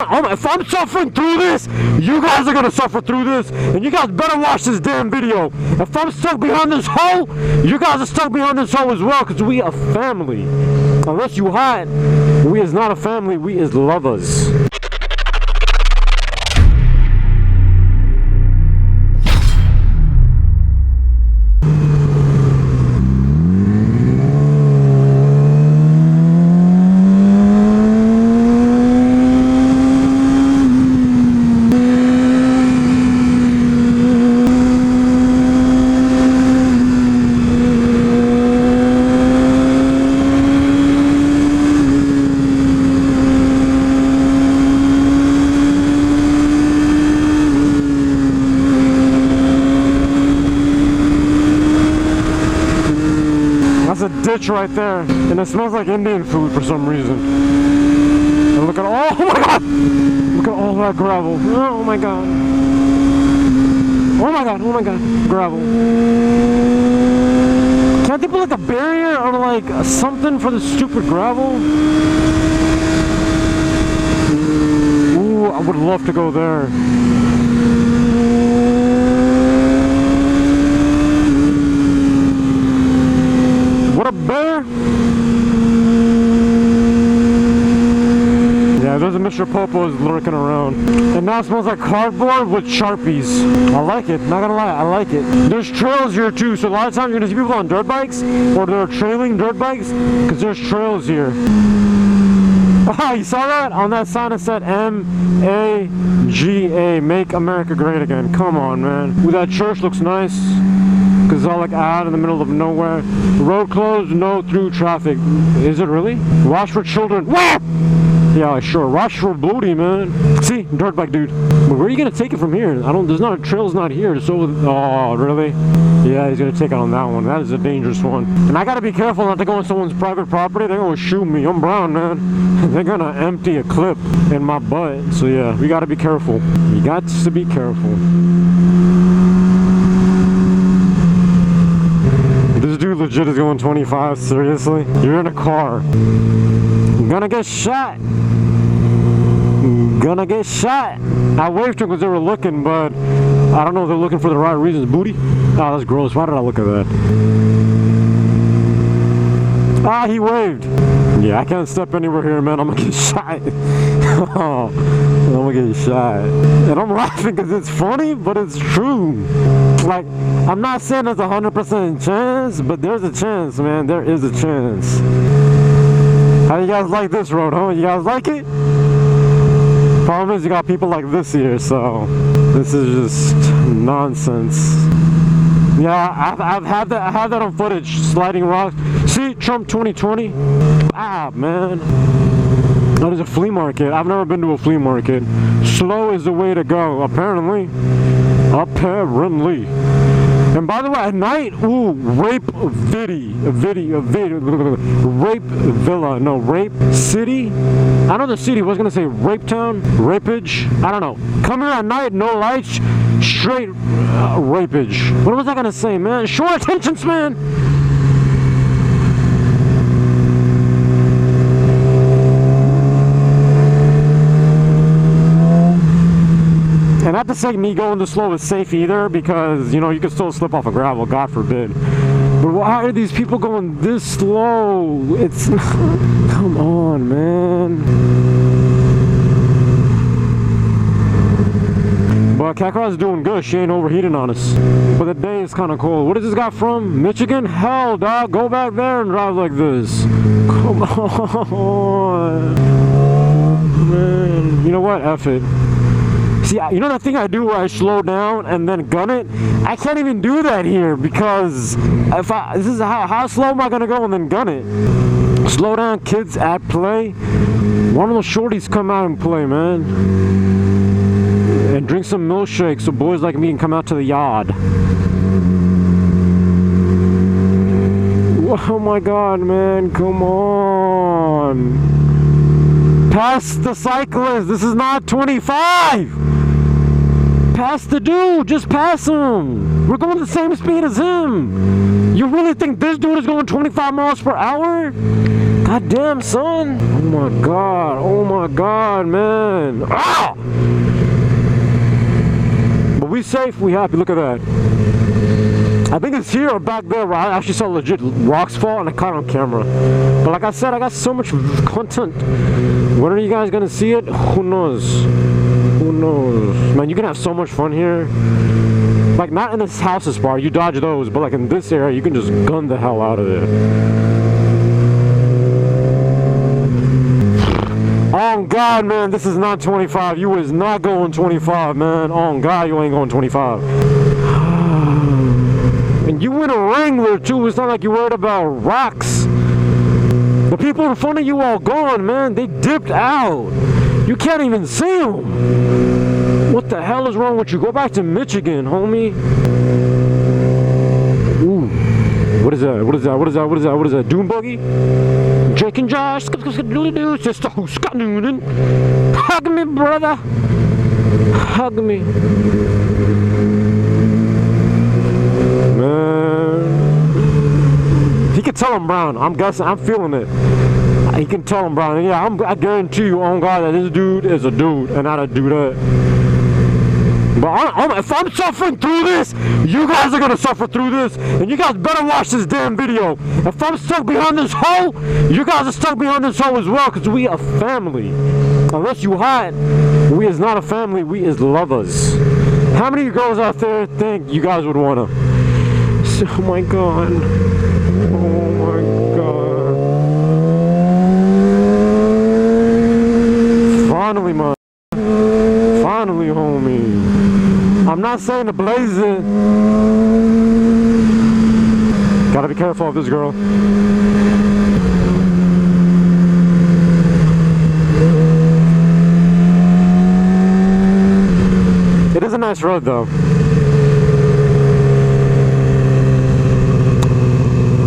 If I'm suffering through this, you guys are gonna suffer through this, and you guys better watch this damn video. If I'm stuck behind this hole, you guys are stuck behind this hole as well, because we are family. Unless you hide, we is not a family, we is lovers. Ditch right there, and it smells like Indian food for some reason. And look at all, oh my god! Look at all that gravel. Oh my god. Oh my god, oh my god. Gravel. Can't they put like a barrier or like something for the stupid gravel? Ooh, I would love to go there. What a bear! Yeah, there's a Mr. Popo's lurking around. And now it smells like cardboard with Sharpies. I like it, not gonna lie, I like it. There's trails here too, so a lot of times you're gonna see people on dirt bikes, or they're trailing dirt bikes, because there's trails here. Ah, you saw that? On that sign it said M-A-G-A, Make America Great Again. Come on, man. Ooh, that church looks nice. Because it's all like out in the middle of nowhere. Road closed, no through traffic. Is it really? Watch for children. Where? Yeah, sure. Watch for booty, man. See, dirt bike dude. But where are you gonna take it from here? There's not a trail's not here. So, oh, really? Yeah, he's gonna take it on that one. That is a dangerous one. And I gotta be careful not to go on someone's private property. They're gonna shoot me. I'm brown, man. They're gonna empty a clip in my butt. So yeah, we gotta be careful. You got to be careful. This dude legit is going 25, seriously? You're in a car. You're gonna get shot. You're gonna get shot. I waved to them because they were looking, but I don't know if they're looking for the right reasons. Booty? Oh, that's gross. Why did I look at that? Ah, he waved. Yeah, I can't step anywhere here, man. I'm gonna get shot. Oh, I'm gonna get shot. And I'm laughing because it's funny, but it's true. Like, I'm not saying there's 100% chance, but there's a chance, man. There is a chance. How you guys like this road, huh? You guys like it? Problem is, you got people like this here, so this is just nonsense. Yeah, I have that on footage. Sliding rocks. See, Trump 2020. Ah, man. That is a flea market. I've never been to a flea market. Slow is the way to go, apparently. Apparently. And by the way, at night, ooh, rape city. I know the city. I was gonna say rape town, rapage. I don't know. Come here at night, no lights, straight rapage. What was I gonna say, man? Short attention span. And not to say me going this slow is safe either, because, you know, you can still slip off a gravel, God forbid. But why are these people going this slow? It's... Come on, man. But Kakarot's doing good. She ain't overheating on us. But the day is kind of cold. What is this guy from? Michigan? Hell, dog. Go back there and drive like this. Come on. Man. You know what? F it. See, you know that thing I do where I slow down and then gun it? I can't even do that here because this is how slow am I gonna go and then gun it? Slow down, kids at play. One of those shorties come out and play, man. And drink some milkshakes so boys like me can come out to the yard. Oh my god, man, come on. Pass the cyclist, this is not 25! Pass the dude, just pass him. We're going the same speed as him. You really think this dude is going 25 miles per hour? God damn, son. Oh my god, man. Ah! But we safe, we happy. Look at that. I think it's here or back there where I actually saw legit rocks fall and I caught it on camera. But like I said, I got so much content. When are you guys gonna see it? Who knows? Who knows? Man, you can have so much fun here. Like, not in this houses part, you dodge those, but like in this area, you can just gun the hell out of it. Oh God, man, this is not 25. You is not going 25, man. Oh God, you ain't going 25. And you in a Wrangler too. It's not like you're worried about rocks. The people in front of you all gone, man. They dipped out. You can't even see them. What the hell is wrong with you? Go back to Michigan, homie. Ooh. What is that? What is that? What is that? What is that? What is that? Dune buggy? Jake and Josh. Sister Scott Noonan. Hug me, brother. Hug me. Man. He can tell I'm brown. I'm guessing. I'm feeling it. He can tell I'm brown. Yeah, I guarantee you, on God, that this dude is a dude and not a dudette. But if I'm suffering through this, you guys are gonna suffer through this, and you guys better watch this damn video. If I'm stuck behind this hole, you guys are stuck behind this hole as well, because we a family. Unless you hide, we is not a family, we is lovers. How many girls out there think you guys would wanna? Oh my God. Oh my God. Finally, man. Finally, homie. I'm not saying to blaze it. Gotta be careful of this girl. It is a nice road though.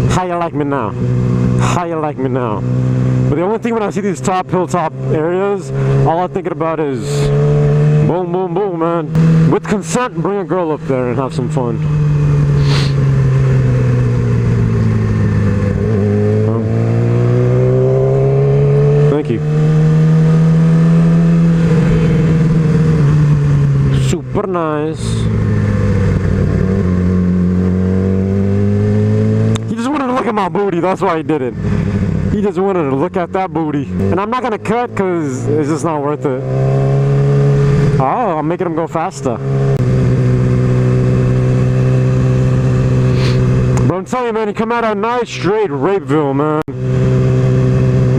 How you like me now? How you like me now? But the only thing when I see these hilltop areas, all I'm thinking about is boom, boom, boom, man. With consent, bring a girl up there and have some fun. Thank you. Super nice. He just wanted to look at my booty, that's why he did it. He just wanted to look at that booty. And I'm not gonna cut because it's just not worth it. Oh, I'm making him go faster. But I'm telling you, man, you come out of nice straight Rapeville, man.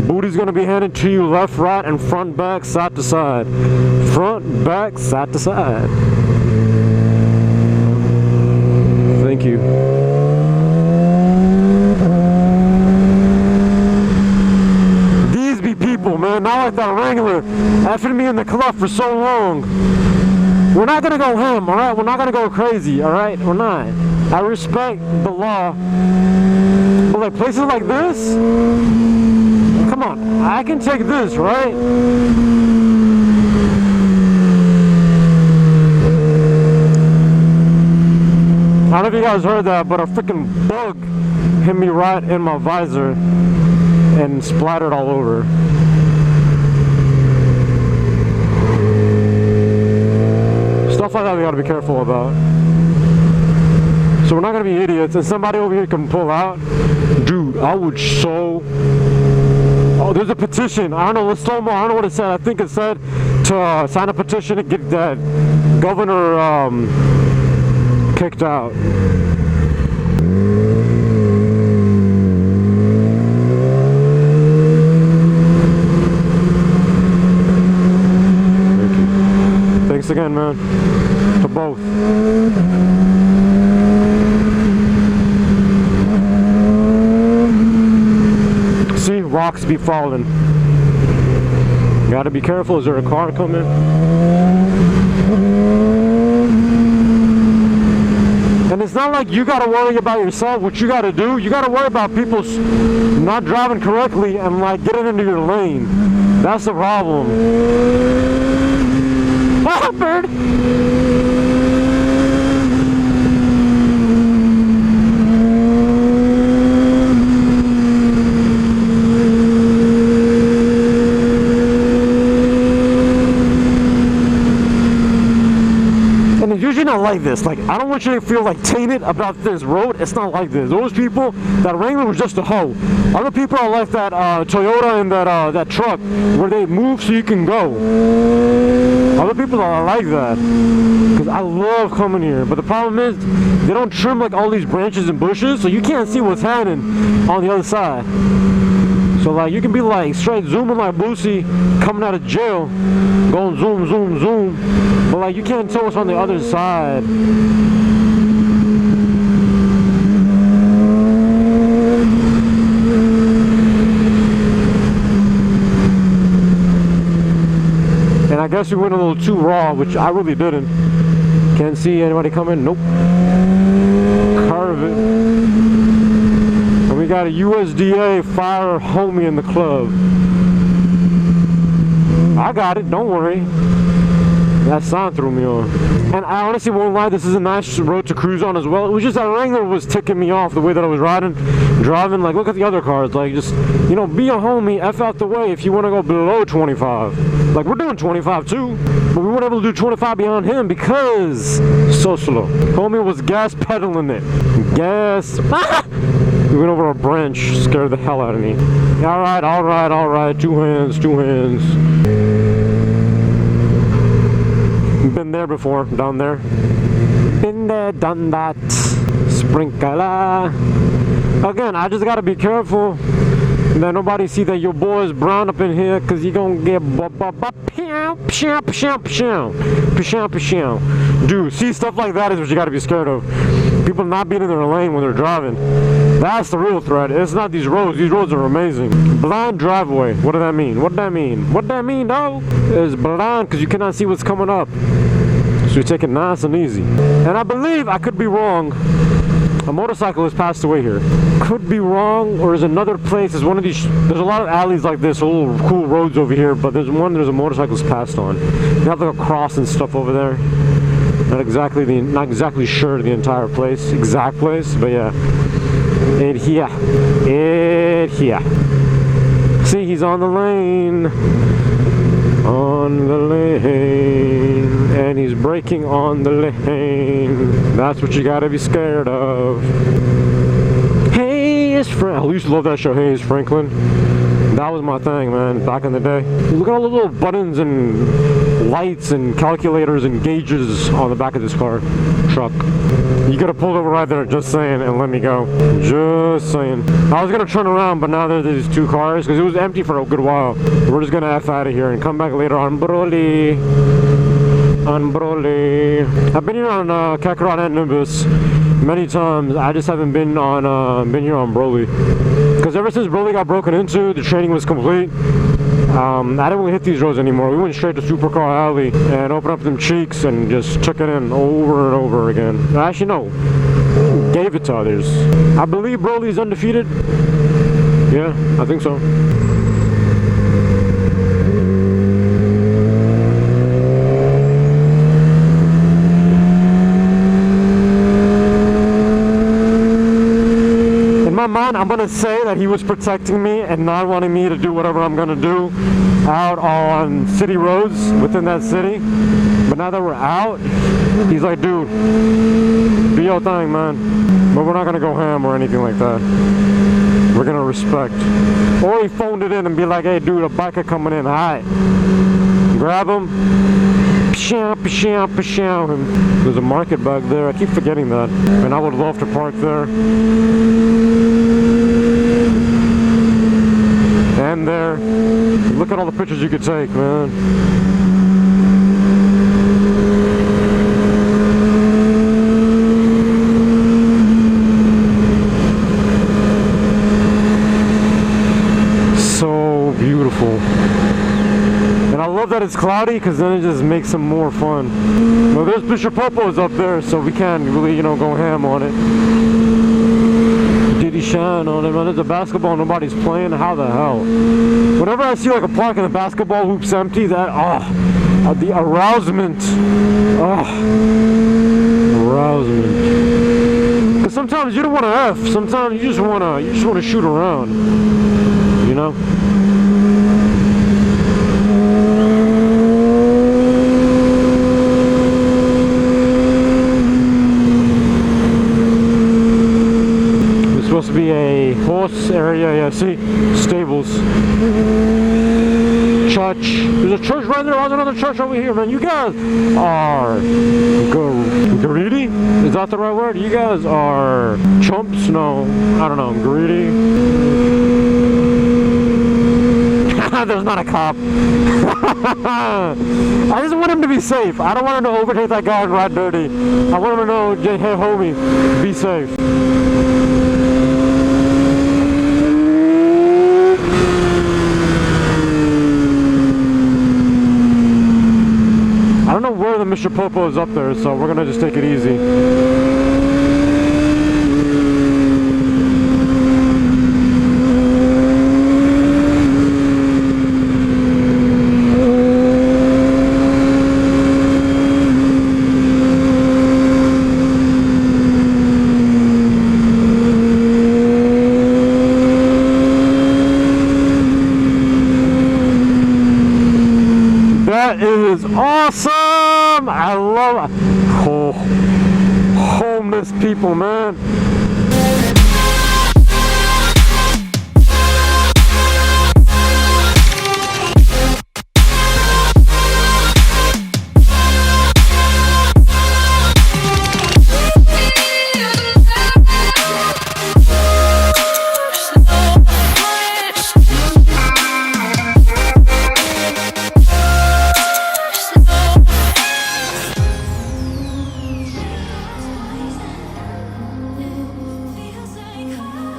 Booty's gonna be handed to you left, right, and front, back, side to side. Front, back, side to side. Thank you. Man, not like that Wrangler effing me in the club for so long. We're not gonna go ham, alright? We're not gonna go crazy, alright? We're not. I respect the law. But like places like this, come on, I can take this, right? I don't know if you guys heard that, but a freaking bug hit me right in my visor and splattered all over. Stuff like that we gotta be careful about. So we're not gonna be idiots, and somebody over here can pull out. Dude, I would so... Oh, there's a petition. I don't know, let's slow mo. I don't know what it said. I think it said to sign a petition to get that governor kicked out. Thanks again, man. To both. See, rocks be falling. Gotta be careful. Is there a car coming? And it's not like you gotta worry about yourself. What you gotta do, you gotta worry about people not driving correctly and like getting into your lane. That's the problem. Oh, bird! actually not like this. Like, I don't want you to feel like tainted about this road. It's not like this. Those people, that Wrangler was just a hoe. Other people are like that Toyota and that truck where they move so you can go. Other people are like that. Because I love coming here. But the problem is, they don't trim like all these branches and bushes, so you can't see what's happening on the other side. So like, you can be like straight zooming like Boosie coming out of jail, going zoom, zoom, zoom. But like, you can't tell what's on the other side. And I guess we went a little too raw, which I really didn't. Can't see anybody coming. Nope. Curve it. And we got a USDA fire homie in the club. I got it. Don't worry. That sign threw me on. And I honestly won't lie, this is a nice road to cruise on as well. It was just that Wrangler was ticking me off the way that I was driving. Like, look at the other cars. Like, just, you know, be a homie, F out the way if you want to go below 25. Like, we're doing 25 too, but we weren't able to do 25 beyond him because so slow. Homie was gas pedaling it. Gas. We went over a branch, scared the hell out of me. All right, all right, all right. Two hands, two hands. Been there before, down there. Been there, done that. Sprinkler. Again, I just gotta be careful that nobody see that your boy is brown up in here, cause you gonna get dude, see, stuff like that is what you gotta be scared of. People not being in their lane when they're driving. That's the real threat. It's not these roads. These roads are amazing. Blind driveway. What does that mean? What does that mean? What does that mean, though? It's blind because you cannot see what's coming up. So you take it nice and easy. And I believe, I could be wrong, a motorcyclist passed away here. Could be wrong, or is another place, is one of these, there's a lot of alleys like this, little cool roads over here, but there's a motorcyclist passed on. You have like a cross and stuff over there. Not exactly sure the entire place, exact place, but yeah. It here. See, he's on the lane. On the lane. And he's braking on the lane. That's what you gotta be scared of. Hey, it's Franklin. I used to love that show, Hey, it's Franklin. That was my thing, man, back in the day. Look at all the little buttons and lights and calculators and gauges on the back of this truck. You could have pulled over right there, just saying, and let me go. Just saying. I was gonna turn around, but now there's these two cars, because it was empty for a good while. We're just gonna F out of here and come back later on Broly. On Broly. I've been here on Kakarot and Nimbus many times. I just haven't been here on Broly. Because ever since Broly got broken into, the training was complete. I didn't really hit these roads anymore. We went straight to Supercar Alley and opened up them cheeks and just took it in over and over again. Actually, no. Gave it to others. I believe Broly's undefeated. Yeah, I think so. Mind, I'm gonna say that he was protecting me and not wanting me to do whatever I'm gonna do out on city roads within that city. But now that we're out, he's like, dude, do your thing, man. But we're not gonna go ham or anything like that. We're gonna respect. Or he phoned it in and be like, hey, dude, a biker coming in. Alright, grab him. There's a market back there. I keep forgetting that, and I would love to park there. And there. Look at all the pictures you could take, man. So beautiful. And I love that it's cloudy, because then it just makes them more fun. Well, there's Bishop Popo's up there, so we can't really, you know, go ham on it. Diddy shine on it, man. There's a basketball nobody's playing. How the hell? Whenever I see like a park and the basketball hoop's empty, that, the arousement. Arousement. Because sometimes you don't want to F. Sometimes you just want to shoot around. You know? it's right there. There's another church over here, man. You guys are greedy? Is that the right word? You guys are chumps? No, I don't know. Greedy? There's not a cop. I just want him to be safe. I don't want him to overtake that guy and ride dirty. I want him to know, hey, homie, be safe. I don't know where the Mr. Popo is up there, so we're gonna just take it easy. That is awesome! I love homeless people, man.